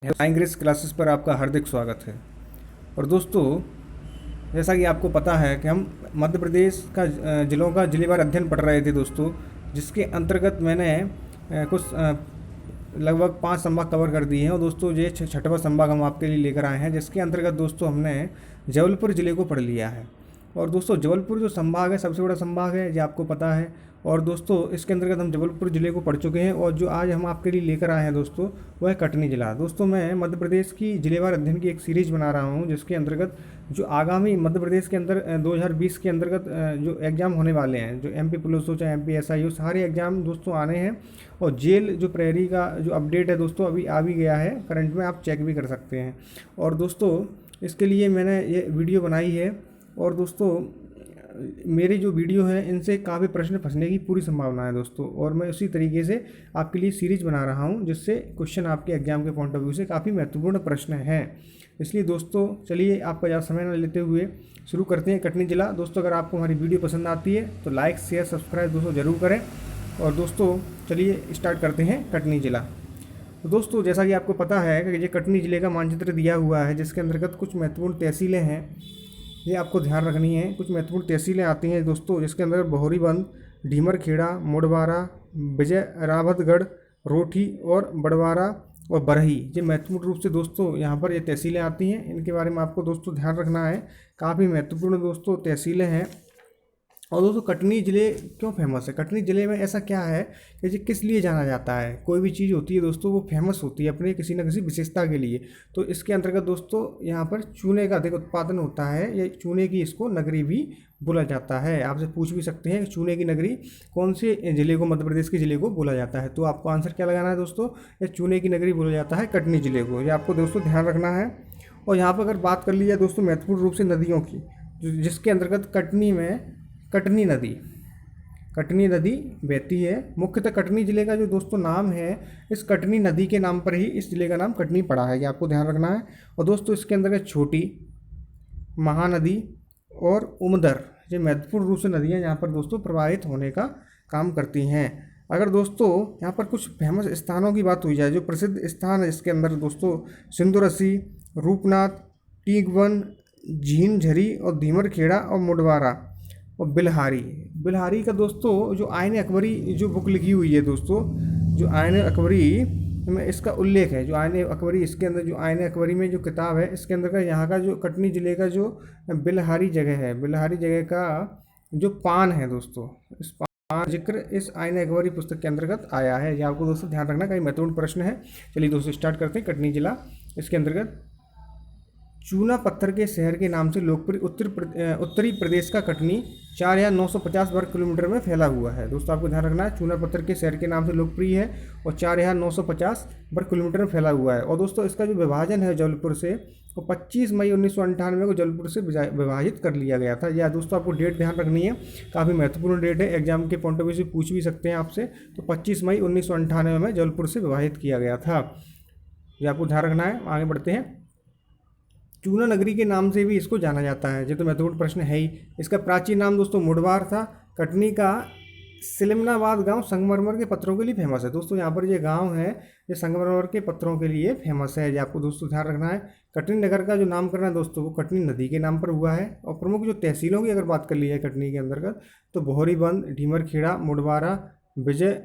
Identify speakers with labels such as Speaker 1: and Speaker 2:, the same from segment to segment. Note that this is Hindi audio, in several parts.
Speaker 1: इंग्लिश क्लासेस पर आपका हार्दिक स्वागत है। और दोस्तों, जैसा कि आपको पता है कि हम मध्य प्रदेश का ज़िलों का जिलेवार अध्ययन पढ़ रहे थे दोस्तों, जिसके अंतर्गत मैंने कुछ लगभग 5 संभाग कवर कर दिए हैं। और दोस्तों, ये छठवां संभाग हम आपके लिए लेकर आए हैं, जिसके अंतर्गत दोस्तों हमने जबलपुर ज़िले को पढ़ लिया है। और दोस्तों, जबलपुर जो संभाग है सबसे बड़ा संभाग है, ये आपको पता है। और दोस्तों, इसके अंतर्गत हम जबलपुर ज़िले को पढ़ चुके हैं। और जो आज हम आपके लिए लेकर आए हैं दोस्तों, वह है कटनी ज़िला। दोस्तों, मैं मध्य प्रदेश की जिलेवार अध्ययन की एक सीरीज़ बना रहा हूँ, जिसके अंतर्गत जो आगामी मध्य प्रदेश के अंदर 2020 के अंतर्गत जो एग्ज़ाम होने वाले हैं, जो MP पुलिस हो चाहे MP SI हो, सारे एग्ज़ाम दोस्तों आने हैं। और जेल जो प्रहरी का जो अपडेट है दोस्तों, अभी आ भी गया है करंट में, आप चेक भी कर सकते हैं। और दोस्तों, इसके लिए मैंने ये वीडियो बनाई है। और दोस्तों, मेरे जो वीडियो हैं इनसे काफ़ी प्रश्न फंसने की पूरी संभावना है दोस्तों। और मैं उसी तरीके से आपके लिए सीरीज बना रहा हूं, जिससे क्वेश्चन आपके एग्जाम के पॉइंट ऑफ व्यू से काफ़ी महत्वपूर्ण प्रश्न हैं। इसलिए दोस्तों, चलिए आपका ज़्यादा समय न लेते हुए शुरू करते हैं कटनी जिला। दोस्तों, अगर आपको हमारी वीडियो पसंद आती है तो लाइक शेयर सब्सक्राइब दोस्तों ज़रूर करें। और दोस्तों, चलिए स्टार्ट करते हैं कटनी जिला। तो दोस्तों, जैसा कि आपको पता है कि ये कटनी ज़िले का मानचित्र दिया हुआ है, जिसके अंतर्गत कुछ महत्वपूर्ण तहसीलें हैं, ये आपको ध्यान रखनी है। कुछ महत्वपूर्ण तहसीलें आती हैं दोस्तों, जिसके अंदर बहोरीबंद, ढीमरखेड़ा, मुडवारा, विजय रावतगढ़, रोठी और बड़वारा और बरही, ये महत्वपूर्ण रूप से दोस्तों यहाँ पर ये तहसीलें आती हैं। इनके बारे में आपको दोस्तों ध्यान रखना है। काफ़ी महत्वपूर्ण दोस्तों तहसीलें हैं। और दोस्तों, कटनी ज़िले क्यों फेमस है? कटनी ज़िले में ऐसा क्या है कि ये किस लिए जाना जाता है? कोई भी चीज़ होती है दोस्तों, वो फेमस होती है अपने किसी न किसी विशेषता के लिए। तो इसके अंतर्गत दोस्तों यहाँ पर चूने का अधिक उत्पादन होता है। ये चूने की इसको नगरी भी बोला जाता है। आपसे पूछ भी सकते हैं कि चूने की नगरी कौन से ज़िले को, मध्य प्रदेश के ज़िले को बोला जाता है? तो आपको आंसर क्या लगाना है दोस्तों? ये चूने की नगरी बोला जाता है कटनी ज़िले को। ये आपको दोस्तों ध्यान रखना है। और यहाँ पर अगर बात कर ली जाए दोस्तों महत्वपूर्ण रूप से नदियों की, जिसके अंतर्गत कटनी में कटनी नदी बहती है। मुख्यतः कटनी ज़िले का जो दोस्तों नाम है, इस कटनी नदी के नाम पर ही इस ज़िले का नाम कटनी पड़ा है। ये आपको ध्यान रखना है। और दोस्तों, इसके अंदर छोटी, महानदी और उमदर, ये महत्वपूर्ण रूप से नदियाँ यहाँ पर दोस्तों प्रवाहित होने का काम करती हैं। अगर दोस्तों यहाँ पर कुछ फेमस स्थानों की बात हुई जाए, जो प्रसिद्ध स्थान है इसके अंदर दोस्तों, सिंधुरसी, रूपनाथ, टीगवन, झीन झरी और धीमरखेड़ा और मुडवारा और बिल्हारी का दोस्तों जो आयन अकबरी जो बुक लिखी हुई है दोस्तों, जो आयन अकबरी में इसका उल्लेख है, जो आयन अकबरी, इसके अंदर जो आयन अकबरी में जो किताब है, इसके अंदर का यहाँ का जो कटनी ज़िले का जो बिल्हारी जगह है, बिल्हारी जगह का जो पान है दोस्तों, इस पान जिक्र इस आयन अकबरी पुस्तक के अंतर्गत आया है। ये आपको दोस्तों ध्यान रखना, कई महत्वपूर्ण प्रश्न है। चलिए दोस्तों स्टार्ट करते हैं कटनी जिला। इसके अंतर्गत चूना पत्थर के शहर के नाम से लोकप्रिय उत्तरी प्रदेश का कटनी 4,950 वर्ग किलोमीटर में फैला हुआ है। दोस्तों, आपको ध्यान रखना है, चूना पत्थर के शहर के नाम से लोकप्रिय है और 4,950 वर्ग किलोमीटर में फैला हुआ है। और दोस्तों, इसका जो विभाजन है जबलपुर से, वो 25 मई 1998 को जबलपुर से विभाजित कर लिया गया था। या दोस्तों, आपको डेट ध्यान रखनी है, काफ़ी महत्वपूर्ण डेट है, एग्जाम के पॉइंट ऑफ व्यू से पूछ भी सकते हैं आपसे। तो 25 मई 1998 में जबलपुर से विभाजित किया गया था। ये आपको ध्यान रखना है। आगे बढ़ते हैं। चूना नगरी के नाम से भी इसको जाना जाता है, ये तो महत्वपूर्ण प्रश्न है ही। इसका प्राचीन नाम दोस्तों मुडवार था। कटनी का सिलमनाबाद गांव संगमरमर के पत्थरों के लिए फेमस है। दोस्तों, यहाँ पर ये गांव है, ये संगमरमर के पत्थरों के लिए फेमस है। ये आपको दोस्तों ध्यान रखना है। कटनी नगर का जो नामकरण है दोस्तों, वो कटनी नदी के नाम पर हुआ है। और प्रमुख जो तहसीलों की अगर बात कर ली है कटनी के अंतर्गत, तो बहोरीबंद, ढीमरखेड़ा, मुडवारा, विजय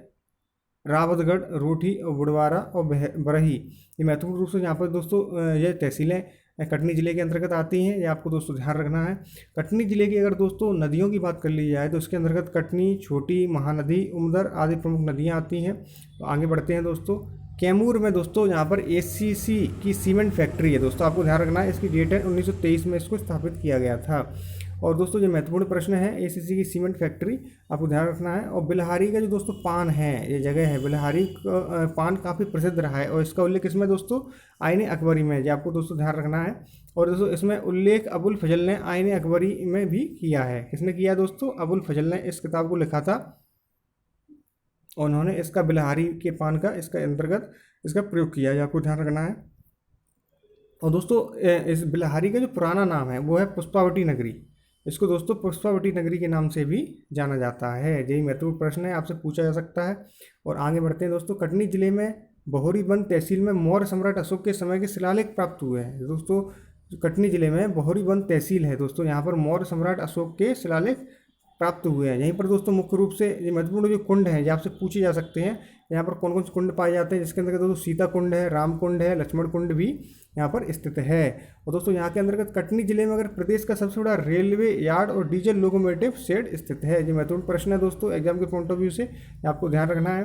Speaker 1: रावतगढ़, रोठी और बुडवारा और बरही, ये महत्वपूर्ण रूप से यहाँ पर दोस्तों ये तहसीलें कटनी ज़िले के अंतर्गत आती हैं। ये आपको दोस्तों ध्यान रखना है। कटनी ज़िले की अगर दोस्तों नदियों की बात कर ली जाए, तो इसके अंतर्गत कटनी, छोटी, महानदी, उमदर आदि प्रमुख नदियाँ आती हैं। तो आगे बढ़ते हैं दोस्तों। कैमूर में दोस्तों यहाँ पर ACC की सीमेंट फैक्ट्री है। दोस्तों, आपको ध्यान रखना है, इसकी डेट है 1923 में इसको स्थापित किया गया था। और दोस्तों, ये महत्वपूर्ण प्रश्न है, ACC की सीमेंट फैक्ट्री आपको ध्यान रखना है। और बिल्हारी का जो दोस्तों पान है, ये जगह है बिल्हारी का पान काफ़ी प्रसिद्ध रहा है। और इसका उल्लेख किसमें दोस्तों? आयन अकबरी में। ये आपको दोस्तों ध्यान रखना है। और दोस्तों, इसमें उल्लेख अबुल फजल ने आयन अकबरी में भी किया है। किसने किया दोस्तों? अबुल फजल ने इस किताब को लिखा था। उन्होंने इसका बिल्हारी के पान का इसका अंतर्गत इसका प्रयोग किया है, आपको ध्यान रखना है। और दोस्तों, इस बिल्हारी का जो पुराना नाम है वो है पुष्पावटी नगरी। इसको दोस्तों पुष्पावटी नगरी के नाम से भी जाना जाता है। यही महत्वपूर्ण प्रश्न है, आपसे पूछा जा सकता है। और आगे बढ़ते हैं दोस्तों। कटनी जिले में बहोरीबंद तहसील में मौर्य सम्राट अशोक के समय के शिलालेख प्राप्त हुए हैं। दोस्तों जो कटनी जिले में बहोरीबंद तहसील है दोस्तों, यहाँ पर मौर्य सम्राट अशोक के शिलालेख प्राप्त हुए हैं। यहीं पर दोस्तों मुख्य रूप से ये महत्वपूर्ण जो कुंड हैं ये आपसे पूछे जा सकते हैं। यहाँ पर कौन कौन से कुंड पाए जाते हैं, जिसके अंतर्गत दोस्तों सीता कुंड है, राम कुंड है, लक्ष्मण कुंड भी यहाँ पर स्थित है। और दोस्तों यहाँ के अंतर्गत कटनी जिले में अगर प्रदेश का सबसे बड़ा रेलवे यार्ड और डीजल लोकोमोटिव शेड स्थित है। ये महत्वपूर्ण प्रश्न है दोस्तों एग्जाम के पॉइंट ऑफ व्यू से, आपको ध्यान रखना है।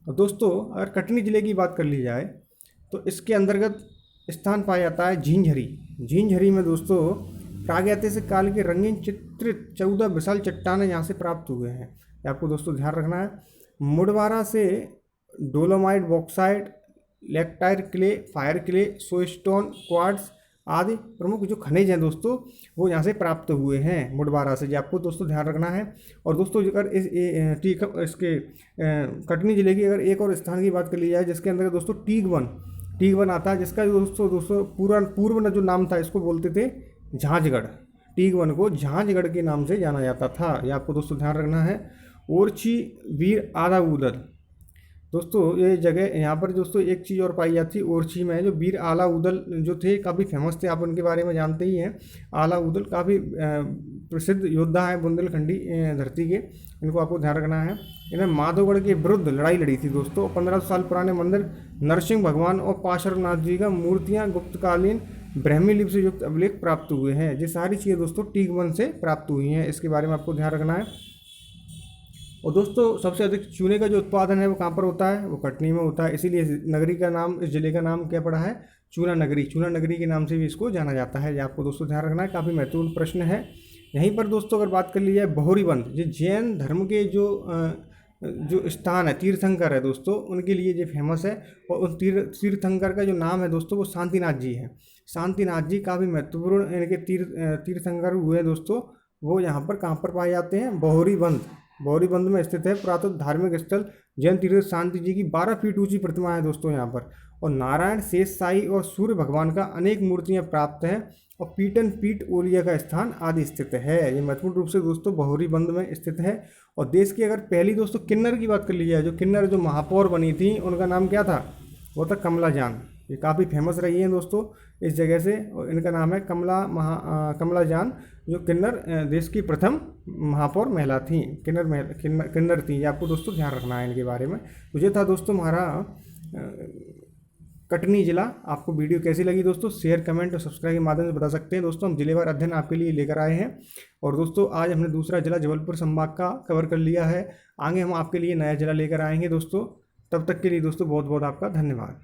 Speaker 1: और दोस्तों अगर कटनी जिले की बात कर ली जाए तो इसके अंतर्गत स्थान पाया जाता है झींझरी। झींझरी में दोस्तों प्रागैतिहासिक काल के रंगीन चित्रित 14 विशाल चट्टानें यहाँ से प्राप्त हुए हैं, ये आपको दोस्तों ध्यान रखना है। मुडवारा से dolomite, bauxite, laterite clay, fire clay, soapstone, quartz आदि प्रमुख जो खनिज हैं दोस्तों वो यहाँ से प्राप्त हुए हैं मुडवारा से, जो आपको दोस्तों ध्यान रखना है। और दोस्तों अगर इसके कटनी जिले की अगर एक और स्थान की बात कर ली जाए जिसके अंदर दोस्तों टीग वन आता है, जिसका दोस्तों पूर्व जो नाम था इसको बोलते थे झांझगढ़। टीग वन को झांझगढ़ के नाम से जाना जाता था, ये आपको दोस्तों ध्यान रखना है। ओरछी वीर आदा उदल दोस्तों ये जगह यहाँ पर दोस्तों एक चीज़ और पाई जाती है ओरछी में, जो वीर आला उदल जो थे काफ़ी फेमस थे, आप उनके बारे में जानते ही हैं। आला उदल काफ़ी प्रसिद्ध योद्धा हैं बुंदेलखंडी धरती के, इनको आपको ध्यान रखना है। इन्हें माधवगढ़ के विरुद्ध लड़ाई लड़ी थी दोस्तों। 1500 साल पुराने मंदिर नरसिंह भगवान और पार्श्वनाथ जी का मूर्तियाँ गुप्तकालीन ब्राह्मी लिपि से युक्त अभिलेख प्राप्त हुए हैं। ये सारी चीज़ें दोस्तों टीग वन से प्राप्त हुई हैं, इसके बारे में आपको ध्यान रखना है। और दोस्तों सबसे अधिक चूने का जो उत्पादन है वो कहाँ पर होता है, वो कटनी में होता है, इसीलिए नगरी का नाम, इस जिले का नाम क्या पड़ा है, चूना नगरी। चूना नगरी के नाम से भी इसको जाना जाता है, ये आपको दोस्तों ध्यान रखना है, काफ़ी महत्वपूर्ण प्रश्न है। यहीं पर दोस्तों अगर बात कर ली जाए बहोरीबंद, ये जैन धर्म के जो स्थान है, तीर्थंकर है दोस्तों, उनके लिए ये फेमस है। और उन तीर्थंकर का जो नाम है दोस्तों वो शांतिनाथ जी है। शांतिनाथ जी काफ़ी महत्वपूर्ण इनके तीर्थंकर हुए दोस्तों, वो यहाँ पर कहाँ पर पाए जाते हैं, बहोरीबंद में स्थित है। पुरातन धार्मिक स्थल जैन तीर्थ शांति जी की 12 फीट ऊंची प्रतिमा है दोस्तों यहाँ पर। और नारायण, शेष साई और सूर्य भगवान का अनेक मूर्तियाँ प्राप्त हैं। और पीटन पीठ ओलिया का स्थान आदि स्थित है। ये महत्वपूर्ण रूप से दोस्तों बहोरीबंद में स्थित है। और देश की अगर पहली दोस्तों किन्नर की बात कर ली जाए, जो किन्नर जो महापौर बनी थी उनका नाम क्या था, वो था कमला जान। ये काफ़ी फेमस रही हैं दोस्तों इस जगह से, और इनका नाम है कमला जान, जो किन्नर देश की प्रथम महापौर महिला थी, किन्नर थी। ये आपको दोस्तों ध्यान रखना है इनके बारे में। तो ये था दोस्तों हमारा कटनी जिला। आपको वीडियो कैसी लगी दोस्तों, शेयर, कमेंट और सब्सक्राइब के माध्यम से बता सकते हैं दोस्तों। हम जिलेवार अध्ययन आपके लिए लेकर आए हैं। और दोस्तों आज हमने दूसरा जिला जबलपुर संभाग का कवर कर लिया है, आगे हम आपके लिए नया जिला लेकर आएंगे दोस्तों। तब तक के लिए दोस्तों बहुत बहुत आपका धन्यवाद।